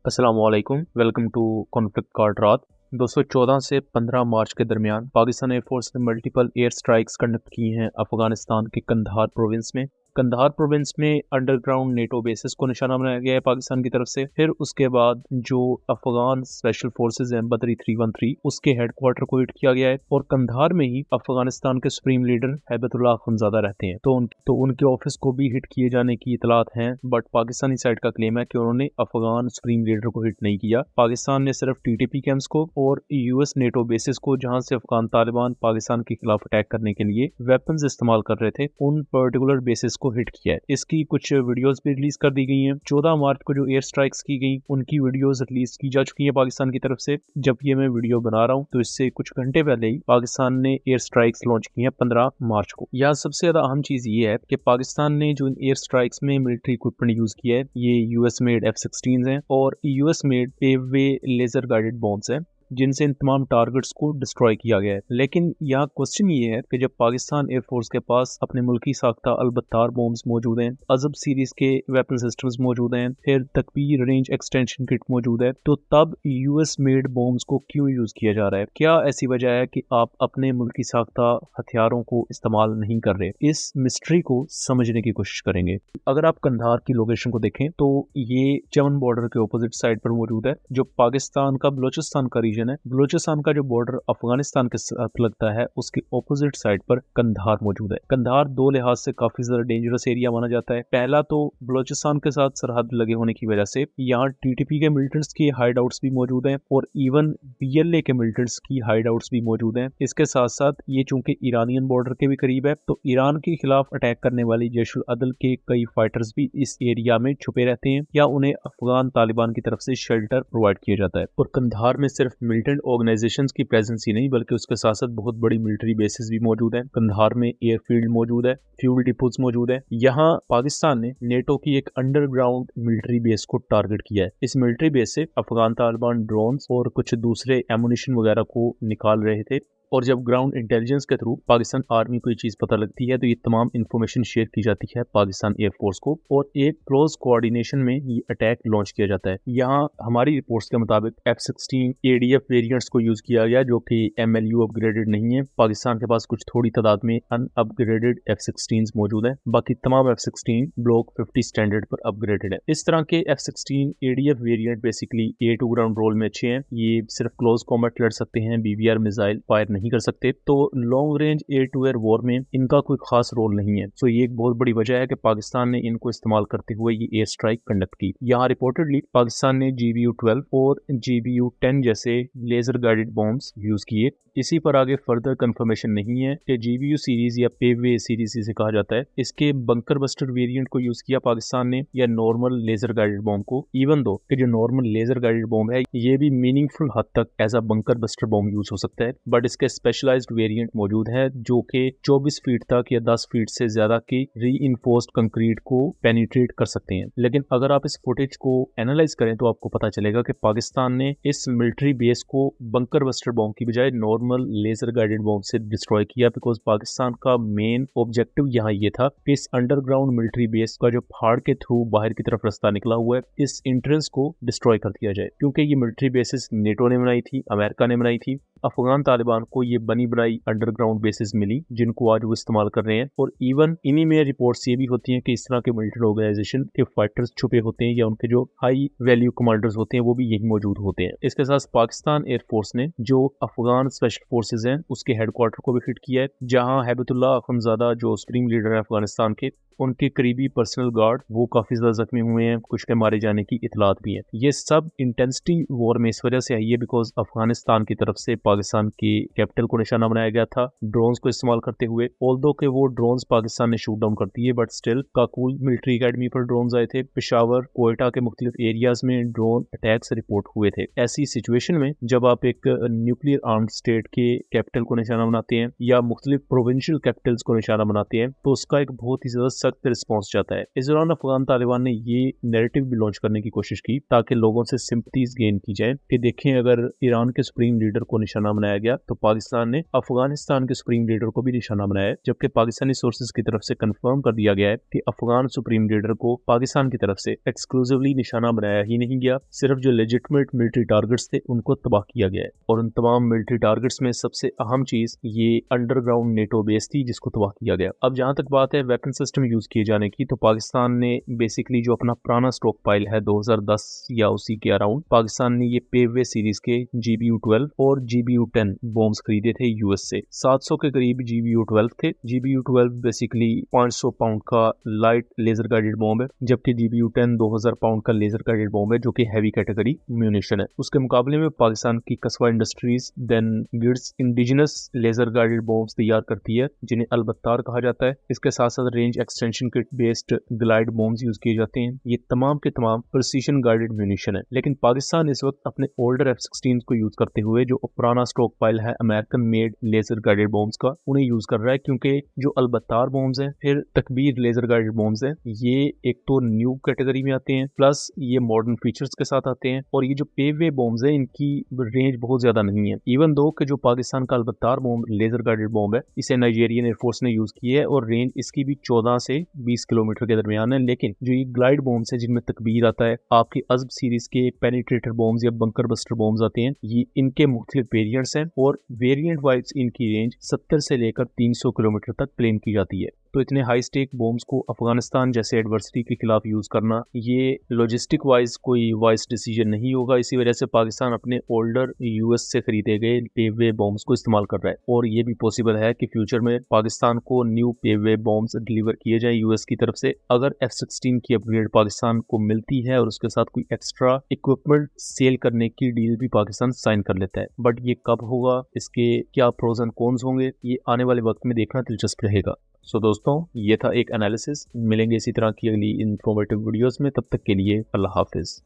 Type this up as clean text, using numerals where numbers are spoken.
अस्सलामुअलैकुम, welcome to conflict card रात। दोस्तों 14 से 15 मार्च के दरमियान पाकिस्तान एयरफोर्स ने मल्टीपल एयर स्ट्राइक्स कंडक्ट की हैं अफगानिस्तान के कंधार प्रोविंस में। कंधार प्रोविंस में अंडरग्राउंड नेटो बेसिस को निशाना बनाया गया है पाकिस्तान की तरफ से। फिर उसके बाद जो अफगान स्पेशल फोर्सेज हैं बदरी 313 उसके हेडक्वार्टर को हिट किया गया है और कंधार में ही अफगानिस्तान के सुप्रीम लीडर हैबतुल्लाह अखुंज़ादा रहते हैं। तो उनके ऑफिस को भी हिट किए जाने की इतलात हैं, बट पाकिस्तानी साइड का क्लेम है कि उन्होंने अफगान सुप्रीम लीडर को हिट नहीं किया। पाकिस्तान ने सिर्फ टीटीपी कैंप्स को और यूएस नेटो बेसिस को, जहां से अफगान तालिबान पाकिस्तान के खिलाफ अटैक करने के लिए वेपन्स इस्तेमाल कर रहे थे, उन पर्टिकुलर बेसिस को हिट किया है। इसकी कुछ वीडियोस भी रिलीज कर दी गई हैं। 14 मार्च को जो एयर स्ट्राइक्स की गई उनकी वीडियोस रिलीज की जा चुकी है पाकिस्तान की तरफ से। जब ये मैं वीडियो बना रहा हूँ तो इससे कुछ घंटे पहले ही पाकिस्तान ने एयर स्ट्राइक्स लॉन्च की है 15 मार्च को। यहाँ सबसे ज्यादा अहम चीज ये है कि पाकिस्तान ने जो एयर स्ट्राइक्स में मिलिट्री इक्विपमेंट यूज किया है ये यूएस मेड F-16 हैं और US made Paveway laser guided bombs हैं, जिनसे इन तमाम टारगेट्स को डिस्ट्रॉय किया गया है। लेकिन यहाँ क्वेश्चन ये है कि जब पाकिस्तान एयरफोर्स के पास अपने मुल्की साख्ता अलबत्तार बॉम्ब्स मौजूद हैं, अजब सीरीज के वेपन सिस्टम्स मौजूद हैं, फिर तकबीर रेंज एक्सटेंशन किट मौजूद है, तो तब यूएस मेड बॉम्ब्स को क्यों यूज किया जा रहा है? क्या ऐसी वजह है कि आप अपने मुल्की साख्ता हथियारों को इस्तेमाल नहीं कर रहे? इस मिस्ट्री को समझने की कोशिश करेंगे। अगर आप कंधार की लोकेशन को देखें तो ये चमन बॉर्डर के ऑपोजिट साइड पर मौजूद है। जो पाकिस्तान का बलोचिस्तान का रीजन है, बलोचिस्तान का जो बॉर्डर अफगानिस्तान के साथ लगता है, उसके ऑपोजिट साइड पर कंधार मौजूद है। कंधार दो लिहाज से काफी ज्यादा डेंजरस एरिया माना जाता है। पहला तो बलोचिस्तान के साथ सरहद लगे होने की वजह से यहाँ टीटीपी के मिलिटेंट्स की हाइड आउट्स भी मौजूद हैं और इवन बीएलए के मिलिटेंट्स की हाइड आउट्स भी मौजूद हैं। इसके साथ साथ ये चूंकि ईरानियन बॉर्डर के भी करीब है, तो ईरान के खिलाफ अटैक करने वाली जैशुल अदल के कई फाइटर्स भी इस एरिया में छुपे रहते हैं या उन्हें अफगान तालिबान की तरफ से शेल्टर प्रोवाइड किया जाता है। और कंधार में सिर्फ मिलिटेंट ऑर्गेनाइजेशंस की प्रेजेंस ही नहीं बल्कि उसके साथ साथ बहुत बड़ी मिलिट्री बेसिस भी मौजूद हैं। कंधार में एयरफील्ड मौजूद है, फ्यूल डिपोज मौजूद है। यहाँ पाकिस्तान ने नेटो की एक अंडरग्राउंड मिलिट्री बेस को टारगेट किया है। इस मिलिट्री बेस से अफगान तालिबान ड्रोन्स और कुछ दूसरे एमुनिशन वगैरह को निकाल रहे थे और जब ग्राउंड इंटेलिजेंस के थ्रू पाकिस्तान आर्मी को ये चीज पता लगती है तो ये तमाम इंफॉर्मेशन शेयर की जाती है पाकिस्तान एयरफोर्स को और एक क्लोज कोऑर्डिनेशन में ये अटैक लॉन्च किया जाता है। यहाँ हमारी रिपोर्ट्स के मुताबिक F-16 ADF वेरिएंट्स को यूज किया गया जो कि MLU अपग्रेडेड नहीं है। पाकिस्तान के पास कुछ थोड़ी तादाद में अनअपग्रेडेड F-16 मौजूद है, बाकी तमाम F-16 ब्लॉक 50 स्टैंडर्ड पर अपग्रेडेड है। इस तरह के F-16 ADF variant basically air to ground role में अच्छे हैं। ये सिर्फ क्लोज कॉम्बैट लड़ सकते हैं, BBR मिसाइल फायर नहीं कर सकते, तो long range air to air war में इनका कोई खास रोल नहीं है। सो ये एक बहुत बड़ी वजह है कि पाकिस्तान ने इनको इस्तेमाल करते हुए ये एयर स्ट्राइक कंडक्ट की। यहाँ रिपोर्टेडली पाकिस्तान ने GBU-12 और GBU-10 जैसे लेजर गाइडेड बॉम्ब्स यूज किए। इसी पर आगे फर्दर कंफर्मेशन नहीं है कि GBU सीरीज या पेवे सीरीज इसे कहा जाता है, इसके बंकर बस्टर वेरिएंट को यूज किया पाकिस्तान ने या नॉर्मल लेजर गाइडेड बॉम्ब को। इवन दो कि जो नॉर्मल लेजर गाइडेड बॉम्ब है ये भी मीनिंगफुल हद तक as a bunker buster bomb use हो सकता है, बट इसके स्पेशलाइज्ड वेरिएंट मौजूद है जो कि 24 फीट तक या 10 फीट से ज्यादा की रीइंफोर्स्ड कंक्रीट को पेनिट्रेट कर सकते हैं। लेकिन अगर आप इस फुटेज को एनालाइज करें तो आपको पता चलेगा कि पाकिस्तान ने इस मिलिट्री बेस को बंकर बस्टर बॉम्ब की बजाय नॉर्मल लेजर गाइडेड बॉम्ब से डिस्ट्रॉय किया, बिकॉज पाकिस्तान का मेन ऑब्जेक्टिव यहाँ ये था कि इस अंडरग्राउंड मिलिट्री बेस का जो पहाड़ के थ्रू बाहर की तरफ रास्ता निकला हुआ है इस एंट्रेंस को डिस्ट्रॉय कर दिया जाए, क्योंकि ये मिलिट्री बेसिस नेटो ने बनाई थी, अमेरिका ने बनाई थी। अफगान तालिबान को ये बनी बनाई अंडरग्राउंड बेसिस मिली जिनको आज वो इस्तेमाल कर रहे हैं और इवन इन्हीं में रिपोर्ट्स ये भी होती हैं कि इस तरह के मिलिट्री ऑर्गेनाइजेशन के फाइटर्स छुपे होते हैं या उनके जो हाई वैल्यू कमांडर्स होते हैं वो भी यही मौजूद होते हैं। इसके साथ पाकिस्तान एयरफोर्स ने जो अफगान स्पेशल फोर्सेज हैं उसके हेडक्वार्टर को भी हिट किया है, जहां हैबतुल्लाह अखुंज़ादा जो सुप्रीम लीडर है अफगानिस्तान के, उनके करीबी पर्सनल गार्ड वो काफी ज्यादा जख्मी हुए हैं, कुछ के मारे जाने की इतलात भी है। ये सब इंटेंसिटी वॉर में इस वजह से आई है बिकॉज अफगानिस्तान की तरफ से पाकिस्तान के कैपिटल को निशाना बनाया गया था ड्रोन्स को इस्तेमाल करते हुए। ऑल्दो के वो ड्रोन्स पाकिस्तान ने शूट डाउन कर दिए, but still Kakul military academy पर ड्रोन्स आए थे। पेशावर, कोयटा के मुख्तलिफ एरियाज में ड्रोन अटैक्स रिपोर्ट हुए थे। ऐसी सिचुएशन में जब आप एक न्यूक्लियर आर्म्ड स्टेट के कैपिटल को निशाना बनाते हैं या मुख्तलिफ प्रोविंशियल कैपिटल्स को निशाना बनाते हैं तो उसका एक बहुत ही ज्यादा सख्त रिस्पॉन्स चाहता है। इस दौरान अफगान तालिबान ने ये नैरेटिव भी लॉन्च करने की कोशिश की ताकि लोगों से सिंपैथीज गेन की जाए कि देखें अगर ईरान के सुप्रीम लीडर को निशाना बनाया गया तो पाकिस्तान ने अफगानिस्तान के सुप्रीम लीडर को भी निशाना बनाया, जबकि पाकिस्तानी सोर्सेज की तरफ से कंफर्म कर दिया गया है कि अफगान सुप्रीम लीडर को पाकिस्तान की तरफ से एक्सक्लूसिवली निशाना बनाया ही नहीं गया, सिर्फ जो लेजिटिमेट मिलिट्री टारगेट्स थे उनको तबाह किया गया है। और उन तमाम मिलिट्री टारगेट्स में सबसे अहम चीज ये अंडरग्राउंड नेटो बेस थी जिसको तबाह किया गया। अब जहां तक बात है वेपन सिस्टम यूज किए जाने की, तो पाकिस्तान ने बेसिकली जो अपना पुराना स्टॉक पाइल है 2010 या उसी के अराउंड, पाकिस्तान ने ये पेवे सीरीज के GBU-12 और GBU-10 बॉम्ब्स खरीदे थे यूएस से। 700 के करीब GBU-12 थे। GBU-12 बेसिकली 500 पाउंड का लाइट लेजर गाइडेड बॉम्ब है, जबकि GBU-10 2000 पाउंड का लेजर गाइडेड बॉम्ब है जो कि हैवी कैटेगरी म्यूनिशन है। उसके मुकाबले में पाकिस्तान की कसवा industries then GIDS indigenous laser guided bombs तैयार करती है जिन्हें अलबत्तार कहा जाता है। इसके साथ साथ range extension kit based glide bombs use किए जाते हैं। ये तमाम के तमाम प्रिसीजन गाइडेड म्यूनिशन है। लेकिन पाकिस्तान इस वक्त अपने ओल्डर F-16 को यूज करते हुए जो पुराना स्टॉक पाइल है American made laser guided bombs का, उन्हें यूज कर रहा है, क्योंकि जो अलबत्तार बॉम्ब्स हैं फिर तकबीर लेजर गाइडेड बॉम्ब्स हैं, ये एक तो न्यू कैटेगरी में आते हैं, प्लस ये मॉडर्न फीचर्स के साथ आते हैं। और ये जो पेवे बॉम्ब्स हैं इनकी रेंज बहुत ज्यादा नहीं है। इवन दो कि जो पाकिस्तान का अलबत्तार बॉम्ब लेजर गाइडेड बॉम्ब है इसे नाइजीरियन एयरफोर्स ने यूज की है और रेंज इसकी भी 14 से 20 किलोमीटर के दरमियान है। लेकिन जो ये ग्लाइड बॉम्ब्स है जिनमें तकबीर आता है, आपकी अज़ब सीरीज के पेनिट्रेटर बॉम्ब्स या बंकर बस्टर बॉम्ब्स आते हैं, ये इनके मुख्तलिफ वेरिएंट्स हैं और वेरिएंट वाइज इनकी रेंज 70 से लेकर 300 किलोमीटर तक क्लेम की जाती है। तो इतने हाई स्टेक बॉम्ब्स को अफगानिस्तान जैसे एडवर्सिटी के खिलाफ यूज करना ये लॉजिस्टिक वाइज कोई वाइज डिसीजन नहीं होगा। इसी वजह से पाकिस्तान अपने ओल्डर यूएस से खरीदे गए पेवे बॉम्ब्स को इस्तेमाल कर रहा है और ये भी पॉसिबल है कि फ्यूचर में पाकिस्तान को न्यू पेवे बॉम्ब्स डिलीवर किए जाए यूएस की तरफ से, अगर F-16 की अपग्रेड पाकिस्तान को मिलती है और उसके साथ कोई एक्स्ट्रा इक्विपमेंट सेल करने की डील भी पाकिस्तान साइन कर लेता है। बट ये कब होगा, इसके क्या प्रोज एंड कॉन्स होंगे, ये आने वाले वक्त में देखना दिलचस्प रहेगा। सो दोस्तों, ये था एक एनालिसिस। मिलेंगे इसी तरह की अगली इंफॉर्मेटिव वीडियोस में, तब तक के लिए अल्लाह हाफिज।